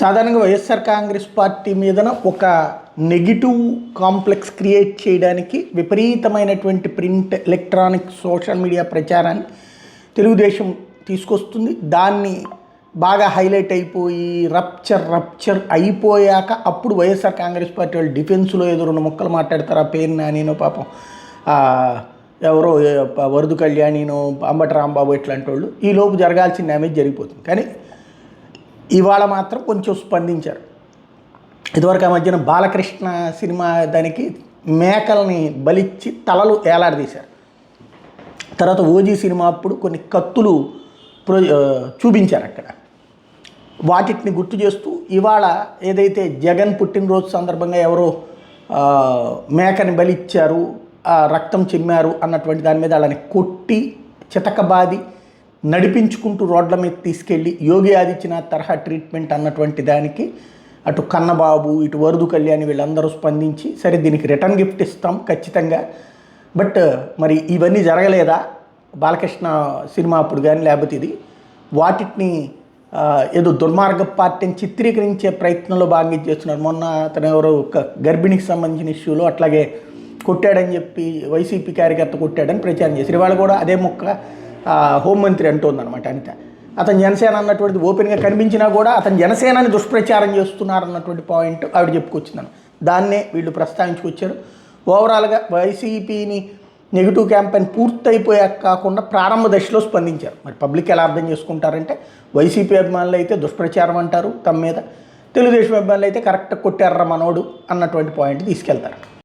సాధారణంగా వైఎస్ఆర్ కాంగ్రెస్ పార్టీ మీదన ఒక నెగిటివ్ కాంప్లెక్స్ క్రియేట్ చేయడానికి విపరీతమైనటువంటి ప్రింట్, ఎలక్ట్రానిక్, సోషల్ మీడియా ప్రచారాన్ని తెలుగుదేశం తీసుకొస్తుంది. దాన్ని బాగా హైలైట్ అయిపోయి రప్చర్ అయిపోయాక అప్పుడు వైఎస్ఆర్ కాంగ్రెస్ పార్టీ వాళ్ళు డిఫెన్స్లో ఏదో రెండు ముక్కలు మాట్లాడతారు. ఆ పేరు నానేనో పాపం ఎవరో వరదు కళ్యాణినో అంబటి రాంబాబు ఇట్లాంటి వాళ్ళు ఈ లోపు జరగాల్సిన డ్యామేజ్ జరిగిపోతుంది. కానీ ఇవాళ మాత్రం కొంచెం స్పందించారు. ఇదివరకు ఆ మధ్యన బాలకృష్ణ సినిమా దానికి మేకల్ని బలిచ్చి తలలు ఏలాడదీశారు. తర్వాత ఓజీ సినిమా అప్పుడు కొన్ని కత్తులు చూపించారు అక్కడ. వాటిని గుర్తు చేస్తూ ఇవాళ ఏదైతే జగన్ పుట్టినరోజు సందర్భంగా ఎవరో మేకని బలిచ్చారు, రక్తం చిమ్మారు అన్నటువంటి దాని మీద వాళ్ళని కొట్టి చితకబాది నడిపించుకుంటూ రోడ్ల మీద తీసుకెళ్ళి యోగి ఆదిత్యనాథ్ తరహా ట్రీట్మెంట్ అన్నటువంటి దానికి అటు కన్నబాబు ఇటు వరదు కళ్యాణి వీళ్ళందరూ స్పందించి సరే దీనికి రిటర్న్ గిఫ్ట్ ఇస్తాం ఖచ్చితంగా, బట్ మరి ఇవన్నీ జరగలేదా బాలకృష్ణ సినిమా అప్పుడు కానీ లేకపోతే ఇది వాటిని ఏదో దుర్మార్గ పార్టీని చిత్రీకరించే ప్రయత్నంలో భాగంగా చేస్తున్నారు. మొన్న అతను ఎవరో ఒక గర్భిణికి సంబంధించిన ఇష్యూలో అట్లాగే కొట్టాడని చెప్పి వైసీపీ కార్యకర్త కొట్టాడని ప్రచారం చేశారు. ఇవాళ కూడా అదే మొక్క హోంమంత్రి అంటోందనమాట. అంతే అతను జనసేన అన్నటువంటిది ఓపెన్గా కనిపించినా కూడా అతను జనసేనని దుష్ప్రచారం చేస్తున్నారన్నటువంటి పాయింట్ ఆవిడ చెప్పుకొచ్చిందని దాన్నే వీళ్ళు ప్రస్తావించుకొచ్చారు. ఓవరాల్గా వైసీపీని నెగిటివ్ క్యాంపెయిన్ పూర్తయిపోయాక కాకుండా ప్రారంభ దశలో స్పందించారు. మరి పబ్లిక్ ఎలా అర్థం చేసుకుంటారంటే వైసీపీ అభిమానులు అయితే దుష్ప్రచారం అంటారు తమ మీద, తెలుగుదేశం అభిమానులు అయితే కరెక్ట్ కొట్టారా మనోడు అన్నటువంటి పాయింట్ తీసుకెళ్తారు.